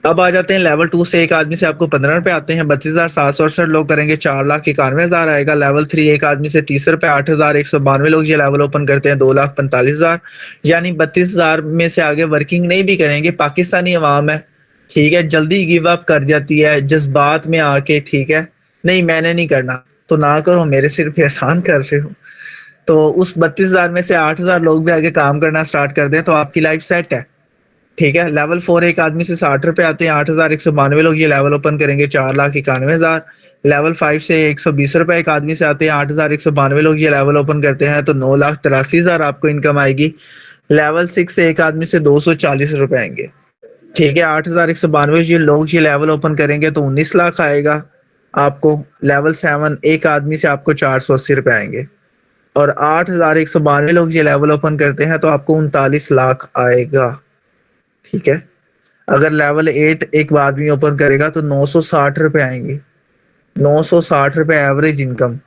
अब आ जाते हैं लेवल 2 से। एक आदमी से आपको 15 रुपए आते हैं, 32,768 लोग करेंगे, 4,91,000 आएगा। लेवल 3 एक आदमी से 30 रुपए, 8,192 लोग ये लेवल ओपन करते हैं, 2,45,000। यानी 32,000 में से आगे वर्किंग नहीं भी करेंगे। पाकिस्तानी अवाम है, ठीक है, जल्दी गिव अप कर जाती है जज्बात में आके, ठीक है, नहीं मैंने नहीं करना, तो ना करो, मेरे सिर पे एहसान कर रहे हो। तो उस 32,000 में से 8,000 लोग भी आगे काम करना स्टार्ट कर दें तो आपकी लाइफ सेट है। ठीक है, लेवल 4 एक आदमी से 60 रुपए आते हैं, 8,192 लोग ये लेवल ओपन करेंगे, 4,91,000। लेवल 5 से 120 रुपए एक आदमी से आते हैं, 8,192 लोग ये लेवल ओपन करते हैं, तो 9,83,000 आपको इनकम आएगी। लेवल 6 से एक आदमी से 240 रुपए आएंगे। ठीक है, 8,192 ये लोग ये लेवल ओपन करेंगे तो 19 लाख आएगा आपको। लेवल 7 एक आदमी से आपको 480 रुपए आएंगे, और 8,192 लोग ये लेवल ओपन करते हैं तो आपको 39 लाख आएगा। ठीक है, अगर लेवल 8 एक आदमी ओपन करेगा तो 960 रुपए आएंगे, 960 रुपए एवरेज इनकम।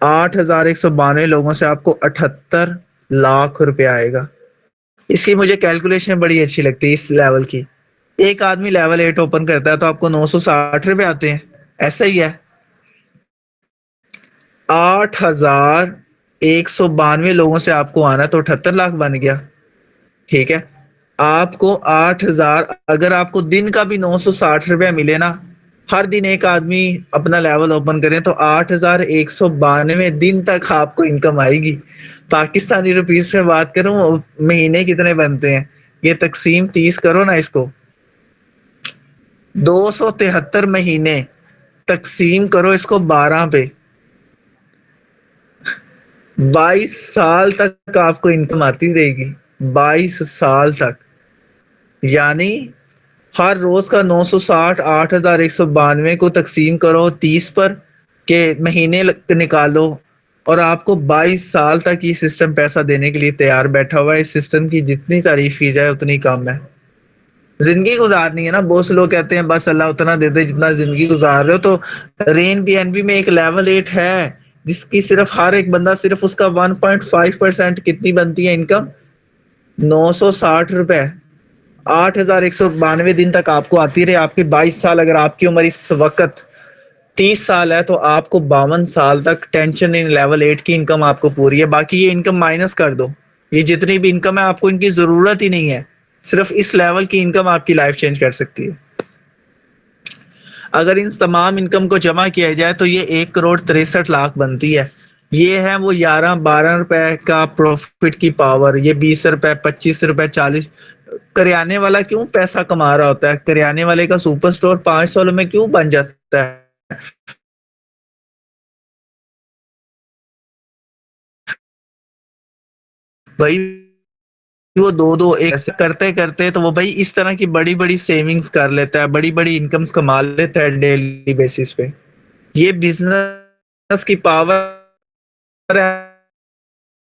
8,192 लोगों से आपको 78 लाख रुपए आएगा। इसकी मुझे कैलकुलेशन बड़ी अच्छी लगती है इस लेवल की। एक आदमी लेवल 8 ओपन करता है तो आपको 960 रुपए आते हैं, ऐसा ही है। 8,192 लोगों से आपको आना तो 78 लाख बन गया। ठीक है, आपको 8,000, अगर आपको दिन का भी 960 रुपया मिले ना, हर दिन एक आदमी अपना लेवल ओपन करें तो 8,192 दिन तक आपको इनकम आएगी। पाकिस्तानी रुपीस में बात करूं, महीने कितने बनते हैं, ये तकसीम 30 करो ना इसको, 273 महीने, तकसीम करो इसको 12 पे, 22 साल तक आपको इनकम आती रहेगी, 22 साल तक। यानी हर रोज का 960, 8,192 को तकसीम करो 30 पर के महीने निकालो, और आपको 22 साल तक ये सिस्टम पैसा देने के लिए तैयार बैठा हुआ है। इस सिस्टम की जितनी तारीफ की जाए उतनी कम है। जिंदगी गुजारनी है ना, बहुत से लोग कहते हैं बस अल्लाह उतना दे दे जितना जिंदगी गुजार रहे हो। तो रेन बीएनबी में एक लेवल 8 है जिसकी सिर्फ हर एक बंदा सिर्फ उसका 1.5% कितनी बनती है इनकम, 960 रुपए। 8,192 दिन तक आपको आती रहे, आपके 22 साल, अगर आपकी उम्र इस वक्त 30 साल है तो आपको 52 साल तक टेंशन इन लेवल 8 की इनकम आपको पूरी है। बाकी ये इनकम माइनस कर दो, ये जितनी भी इनकम है आपको इनकी जरूरत ही नहीं है, सिर्फ इस लेवल की इनकम आपकी लाइफ चेंज कर सकती है। अगर इन तमाम इनकम को जमा किया जाए तो ये 1,63,00,000 बनती है। ये है वो 11-12 रुपए का प्रॉफिट की पावर, ये 20 रुपए, 25 रुपए, 40। करियाने वाला क्यों पैसा कमा रहा होता है, करियाने वाले का सुपर स्टोर 5 सालों में क्यों बन जाता है, भाई वो दो दो एक ऐसे करते करते तो वो भाई इस तरह की बड़ी बड़ी सेविंग्स कर लेता है, बड़ी बड़ी इनकम्स कमा लेता है डेली बेसिस पे। ये बिजनेस की पावर है।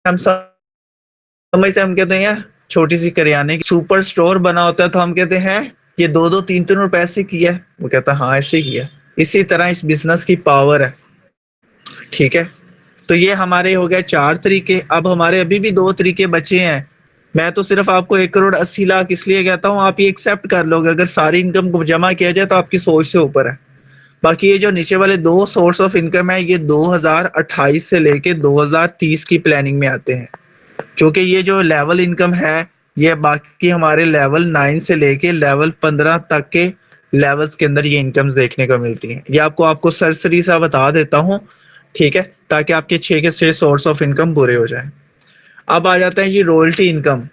हम समझते, हम कहते हैं छोटी सी करियाने की सुपर स्टोर बना होता है तो हम कहते हैं ये 2-2, 3-3 रुपए ऐसे किया है, वो कहता है हाँ ऐसे किया। इसी तरह इस बिजनेस की पावर है। ठीक है, तो ये हमारे हो गए 4 तरीके। अब हमारे अभी भी 2 तरीके बचे हैं। मैं तो सिर्फ आपको 1,80,00,000 इसलिए कहता हूँ, आप ये एक्सेप्ट कर लोगे, अगर सारी इनकम को जमा किया जाए तो आपकी सोच से ऊपर है। बाकी ये जो नीचे वाले 2 सोर्स ऑफ इनकम है ये 2028 से लेके 2030 की प्लानिंग में आते हैं, क्योंकि ये जो लेवल इनकम है ये बाकी हमारे लेवल 9 से लेके लेवल 15 तक के लेवल्स के अंदर ये इनकम्स देखने को मिलती हैं। ये आपको सरसरी सा बता देता हूँ, ठीक है, ताकि आपके 6 के 6 सोर्स ऑफ इनकम पूरे हो जाएं। अब आ जाता है जी रॉयल्टी इनकम।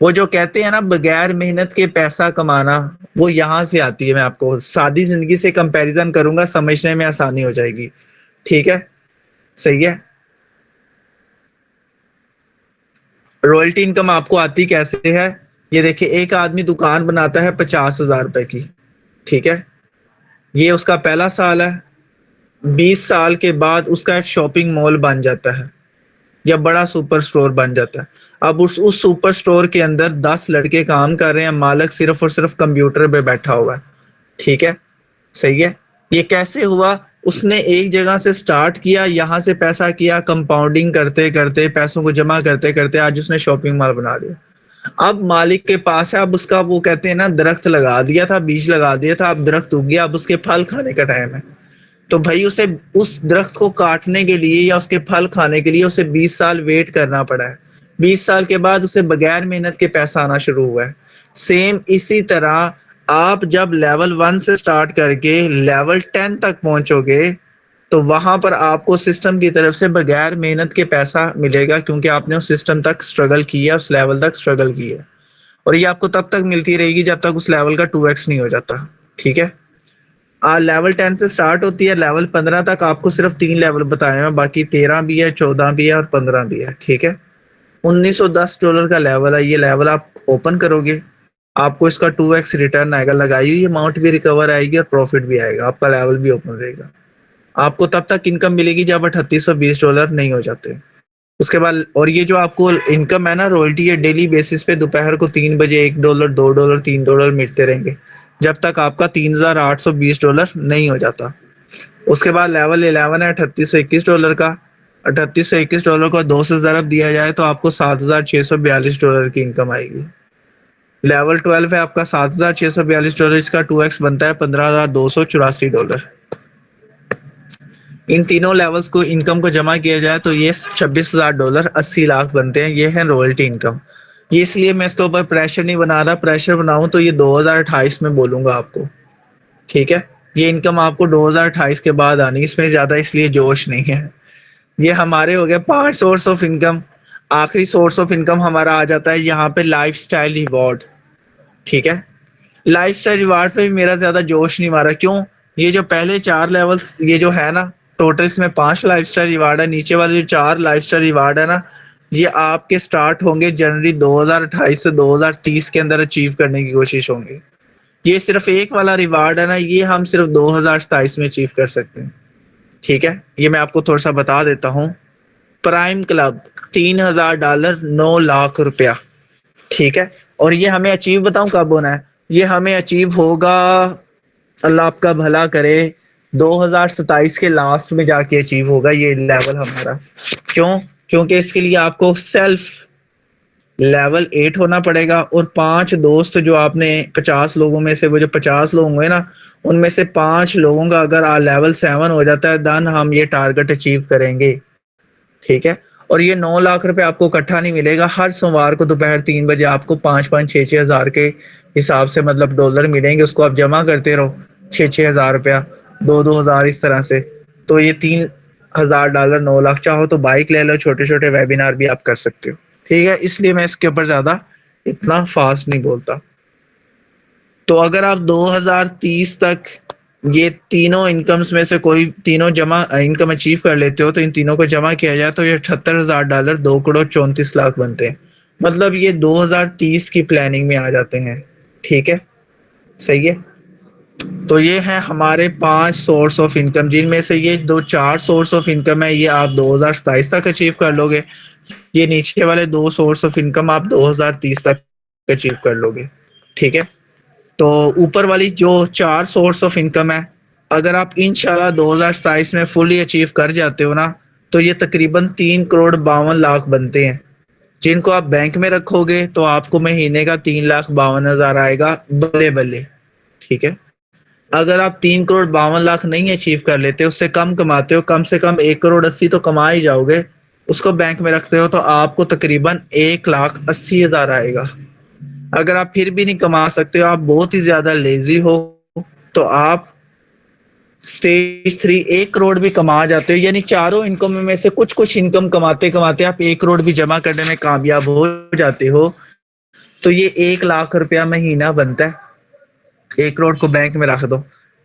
वो जो कहते हैं ना बगैर मेहनत के पैसा कमाना, वो यहाँ से आती है। मैं आपको सादी जिंदगी से कंपैरिजन करूंगा, समझने में आसानी हो जाएगी। ठीक है, सही है। रॉयल्टी इनकम आपको आती कैसे है, ये देखिए, एक आदमी दुकान बनाता है 50,000 रुपए की, ठीक है, ये उसका पहला साल है। 20 साल के बाद उसका एक शॉपिंग मॉल बन जाता है या बड़ा सुपर स्टोर बन जाता है। अब उस सुपर स्टोर के अंदर 10 लड़के काम कर रहे हैं, मालिक सिर्फ और सिर्फ कंप्यूटर पे बैठा हुआ है। ठीक है, सही है। ये कैसे हुआ, उसने एक जगह से स्टार्ट किया, यहाँ से पैसा किया, कंपाउंडिंग करते करते, पैसों को जमा करते करते आज उसने शॉपिंग मॉल बना लिया। अब मालिक के पास है, अब उसका वो कहते हैं ना दरख्त लगा दिया था, बीज लगा दिया था, अब दरख्त उग गया, अब उसके फल खाने का टाइम है। तो भाई उसे उस दरख्त को काटने के लिए या उसके फल खाने के लिए उसे 20 साल वेट करना पड़ा है। 20 साल के बाद उसे बगैर मेहनत के पैसा आना शुरू हुआ है। सेम इसी तरह आप जब लेवल 1 से स्टार्ट करके लेवल 10 तक पहुंचोगे तो वहां पर आपको सिस्टम की तरफ से बगैर मेहनत के पैसा मिलेगा, क्योंकि आपने उस सिस्टम तक स्ट्रगल किया, उस लेवल तक स्ट्रगल किया, और ये आपको तब तक मिलती रहेगी जब तक उस लेवल का 2x नहीं हो जाता। ठीक है, लेवल 10 से स्टार्ट होती है, लेवल 15 तक आपको सिर्फ 3 लेवल बताए हैं, बाकी 13 भी है, 14 भी है और 15 भी है। ठीक है, $1910 का लेवल है। ये लेवल आप ओपन करोगे, आपको इसका 2x रिटर्न आएगा, लगाई हुई अमाउंट भी रिकवर आएगी और प्रॉफिट भी आएगा, आपका लेवल भी ओपन रहेगा। आपको तब तक इनकम मिलेगी जब $3820 नहीं हो जाते। उसके बाद, और ये जो आपको इनकम है ना, रॉयल्टी है, डेली बेसिस पे दोपहर को 3 बजे $1, $2, $3 मिलते रहेंगे जब तक आपका $3820 नहीं हो जाता। उसके बाद लेवल 11 है $3821 का। $3821 को 2 से ज़रब दिया जाए तो आपको $7642 की इनकम आएगी। लेवल 12 है आपका $7642, इसका 2x बनता है $15,284। इन तीनों लेवल्स को इनकम को जमा किया जाए तो ये $26,000 80 लाख बनते हैं। ये है रॉयल्टी इनकम। ये इसलिए मैं इसके ऊपर प्रेशर नहीं बना रहा, प्रेशर बनाऊं तो ये 2028 में बोलूंगा आपको। ठीक है, ये इनकम आपको 2028 के बाद आनी, इसमें ज्यादा इसलिए जोश नहीं है। ये हमारे हो गए 5 सोर्स ऑफ इनकम। आखिरी सोर्स ऑफ इनकम हमारा आ जाता है यहाँ पे लाइफ स्टाइल रिवॉर्ड। ठीक है, लाइफ स्टाइल रिवार्ड पे भी मेरा ज्यादा जोश नहीं मारा। क्यों? ये जो पहले 4 लेवल्स, ये जो है ना, टोटल इसमें 5 लाइफ स्टाइल रिवार्ड है, नीचे वाले जो 4 लाइफ स्टाइल रिवार्ड है ना, ये आपके स्टार्ट होंगे जनवरी 2028 से 2030 के अंदर अचीव करने की कोशिश होंगे। ये सिर्फ एक वाला रिवार्ड है ना, ये हम सिर्फ 2027 में अचीव कर सकते हैं। ठीक है, ये मैं आपको थोड़ा सा बता देता हूँ। प्राइम क्लब $3000, 9 लाख रुपया। ठीक है, और ये हमें अचीव बताऊं कब होना है? ये हमें अचीव होगा, अल्लाह आपका भला करे, 2027 के लास्ट में जाके अचीव होगा ये लेवल हमारा। क्यों? क्योंकि इसके लिए आपको सेल्फ लेवल 8 होना पड़ेगा, और 5 दोस्त जो आपने 50 लोगों में से, वो जो 50 लोग होंगे ना, उनमें से 5 लोगों का अगर लेवल 7 हो जाता है, देन हम ये टारगेट अचीव करेंगे। ठीक है, और ये 9 लाख रुपए आपको इकट्ठा नहीं मिलेगा। हर सोमवार को दोपहर 3 बजे आपको 5-5, 6-6 हजार के हिसाब से मतलब डॉलर मिलेंगे, उसको आप जमा करते रहो, 6-6 हजार रुपया, 2-2 हजार, इस तरह से। तो ये $3000, 9 लाख। चाहो तो बाइक ले लो, छोटे छोटे वेबिनार भी आप कर सकते हो। ठीक है, इसलिए मैं इसके ऊपर ज्यादा इतना फास्ट नहीं बोलता। तो अगर आप 2030 तक ये तीनों इनकम्स में से कोई तीनों जमा इनकम अचीव कर लेते हो, तो इन तीनों को जमा किया जाए तो ये $78,000, 2 करोड़ 34 लाख बनते हैं। मतलब ये 2030 की प्लानिंग में आ जाते हैं। ठीक है, सही है। तो ये है हमारे 5 सोर्स ऑफ इनकम, जिनमें से ये 4 सोर्स ऑफ इनकम है, ये आप 2027 तक अचीव कर लोगे। ये नीचे वाले 2 सोर्स ऑफ इनकम आप 2030 तक अचीव कर लोगे। ठीक है, तो ऊपर वाली जो 4 सोर्स ऑफ इनकम है, अगर आप इंशाल्लाह 2027 में फुली अचीव कर जाते हो ना, तो ये तकरीबन 3 करोड़ 52 लाख बनते हैं, जिनको आप बैंक में रखोगे तो आपको महीने का 3,52,000 आएगा, बल्ले बल्ले। ठीक है, अगर आप 3 करोड़ 52 लाख नहीं अचीव कर लेते, उससे कम कमाते हो, कम से कम 1 करोड़ 80 तो कमा ही जाओगे, उसको बैंक में रखते हो, तो आपको तकरीबन 1,80,000 आएगा। अगर आप फिर भी नहीं कमा सकते हो, आप बहुत ही ज्यादा लेजी हो, तो आप स्टेज 3 1 करोड़ भी कमा जाते हो। यानी चारों इनकम में से कुछ कुछ इनकम कमाते कमाते आप 1 करोड़ भी जमा करने में कामयाब हो जाते हो, तो ये 1 लाख रुपया महीना बनता है। 1 करोड़ को बैंक में रख दो,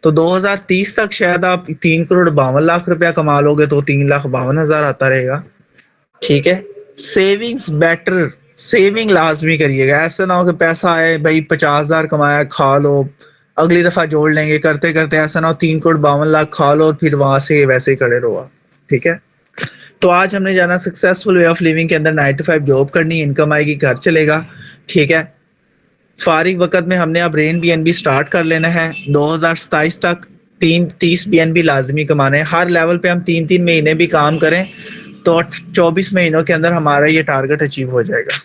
तो 2030 तक शायद आप 3 करोड़ 52 लाख रुपया कमा लोगे, तो 3,52,000 आता रहेगा। ठीक है, सेविंग्स बेटर, सेविंग लाजमी करिएगा। ऐसा ना हो कि पैसा आए, भाई 50,000 कमाया, खा लो, अगली दफा जोड़ लेंगे, करते करते ऐसा ना हो 3 करोड़ 52 लाख खा लो, फिर वहां से वैसे ही खड़े रहो। ठीक है, तो आज हमने जाना सक्सेसफुल वे ऑफ लिविंग के अंदर 9 to 5 जॉब करनी, इनकम आएगी, घर चलेगा। ठीक है, फारिग वक्त में हमने अब रेन BNB स्टार्ट कर लेना है। 2027 तक 30 BNB लाजमी कमाने हैं। हर लेवल पे हम 3-3 महीने भी काम करें तो 24 महीनों के अंदर हमारा ये टारगेट अचीव हो जाएगा।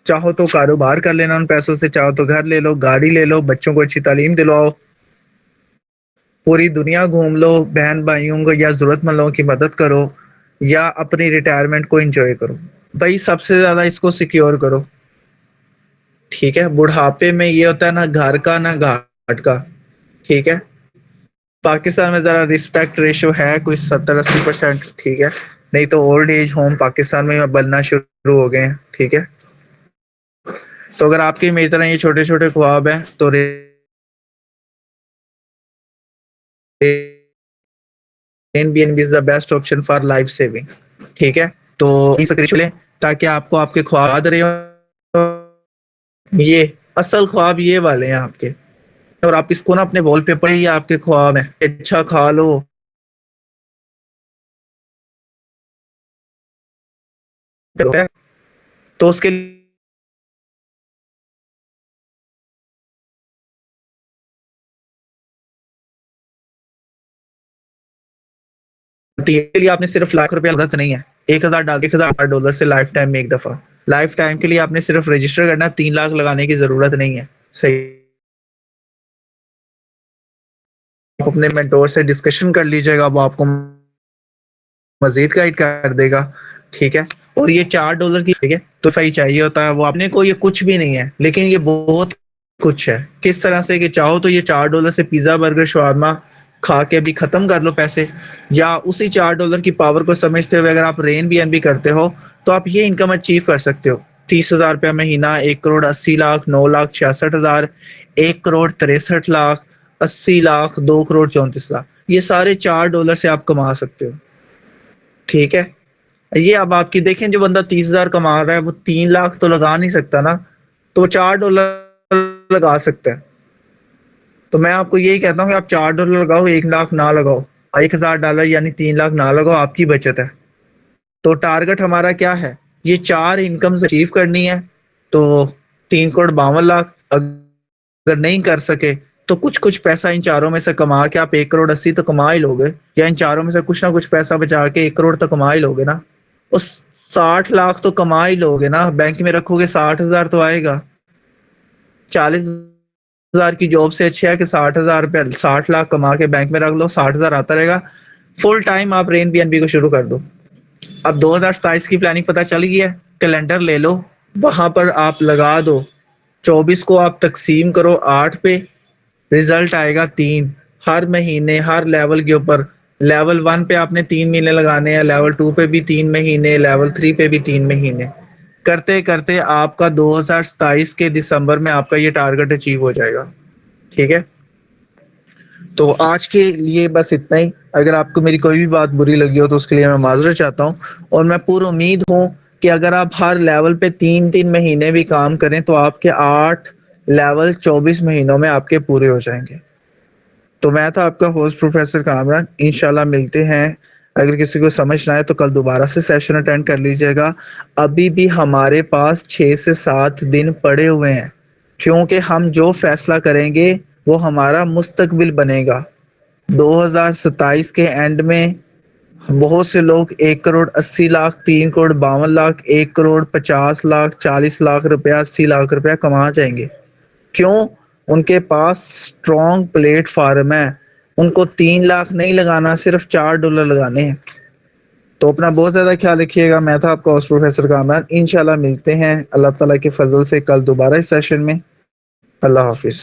चाहो तो कारोबार कर लेना उन पैसों से, चाहो तो घर ले लो, गाड़ी ले लो, बच्चों को अच्छी तालीम दिलाओ, पूरी दुनिया घूम लो, बहन भाइयों को या जरूरतमंद लोगों की मदद करो, या अपनी रिटायरमेंट को एंजॉय करो। भाई सबसे ज्यादा इसको सिक्योर करो। ठीक है, बुढ़ापे में ये होता है ना घर का ना घाट का। ठीक है, पाकिस्तान में ज़रा रिस्पेक्ट रेशो है कोई 70-80%, ठीक है। नहीं तो ओल्ड एज होम पाकिस्तान में बनना शुरू हो गए हैं, ठीक है। तो अगर आपकी मेरी तरह ये छोटे-छोटे ख्वाब हैं तो Airbnb is the best option for life saving, ठीक है। तो लें ताकि आपको आपके ख्वाब याद रहे ये असल ख्वाब ये वाले हैं आपके, और आप इसको ना अपने वॉलपेपर ही आपके ख्वाब हैं, अच्छा खा लो तो उसके लिए आपने सिर्फ लाख रुपया जरूरत नहीं है, 1,000 से लाइफ टाइम में एक दफा, लाइफ टाइम के लिए आपने सिर्फ रजिस्टर करना, 3 लाख लगाने की जरूरत नहीं है। सही, आप अपने मेंटोर से डिस्कशन कर लीजिएगा, वो आपको मजीद गाइड कर देगा, ठीक है। और ये $4 की, ठीक है, तो सही चाहिए होता है वो आपने को, ये कुछ भी नहीं है, लेकिन ये बहुत कुछ है। किस तरह से कि चाहो तो ये $4 से पिज्जा बर्गर शवारमा खा के भी खत्म कर लो पैसे, या उसी $4 की पावर को समझते हुए अगर आप रेन बी करते हो तो आप ये इनकम अचीव कर सकते हो। 30,000 रुपया महीना, 1,80,00,000, 9,66,000, 1,63,00,000, 80,00,000, 2,34,00,000, ये सारे $4 से आप कमा सकते हो, ठीक है। ये अब आपकी देखें, जो बंदा 30,000 कमा रहा है वो 3 लाख तो लगा नहीं सकता ना, तो वो $4 लगा सकता है। तो मैं आपको यही कहता हूँ कि आप $4 लगाओ, 1 लाख ना लगाओ, $1,000 यानी 3 लाख ना लगाओ, आपकी बचत है। तो टारगेट हमारा क्या है, ये 4 इनकम अचीव करनी है। तो 3,52,00,000 अगर नहीं कर सके तो कुछ कुछ पैसा इन चारों में से कमा के आप 1,80,00,000 तो कमा ही लोगे, या इन चारों में से कुछ ना कुछ पैसा बचा के 1 करोड़ तो कमा ही लोगे ना। उस 60 लाख तो कमा ही लोगे ना, बैंक में रखोगे 60,000 तो आएगा। 40,000 की जॉब से अच्छा है कि 60,000 रुपया 60 लाख कमा के बैंक में रख लो, 60,000 आता रहेगा। फुल टाइम आप रेन बी को शुरू कर दो। अब 2027 की प्लानिंग पता चल गई है, कैलेंडर ले लो, वहां पर आप लगा दो, 24 को आप तकसीम करो 8 पे, रिजल्ट आएगा 3। हर महीने हर लेवल के ऊपर, लेवल 1 पे आपने 3 महीने लगाने हैं, लेवल 2 पे भी 3 महीने, लेवल 3 पे भी 3 महीने, करते करते आपका 2027 के दिसंबर में आपका ये टारगेट अचीव हो जाएगा, ठीक है। तो आज के लिए बस इतना ही। अगर आपको मेरी कोई भी बात बुरी लगी हो तो उसके लिए मैं माजरत चाहता हूँ, और मैं पूरी उम्मीद हूँ कि अगर आप हर लेवल पे 3-3 महीने भी काम करें तो आपके 8 लेवल 24 महीनों में आपके पूरे हो जाएंगे। तो मैं था आपका होस्ट प्रोफेसर कामरान, इंशाल्लाह मिलते हैं। अगर किसी को समझ ना आए तो कल दोबारा से सेशन अटेंड कर लीजिएगा। अभी भी हमारे पास 6 से 7 दिन पड़े हुए हैं, क्योंकि हम जो फैसला करेंगे वो हमारा मुस्तकबिल बनेगा। 2027 के एंड में बहुत से लोग 1,80,00,000, 3,52,00,000, 1,50,00,000, 40 लाख रुपया, 80 लाख रुपया कमा जाएंगे। क्यों? उनके पास स्ट्रॉन्ग प्लेटफॉर्म है, उनको 3 लाख नहीं लगाना, सिर्फ $4 लगाने हैं। तो अपना बहुत ज़्यादा ख्याल रखिएगा। मैं था आपका होस्ट प्रोफेसर कामरान, इंशाल्लाह मिलते हैं अल्लाह ताला के फजल से कल दोबारा इस सेशन में। अल्लाह हाफिज़।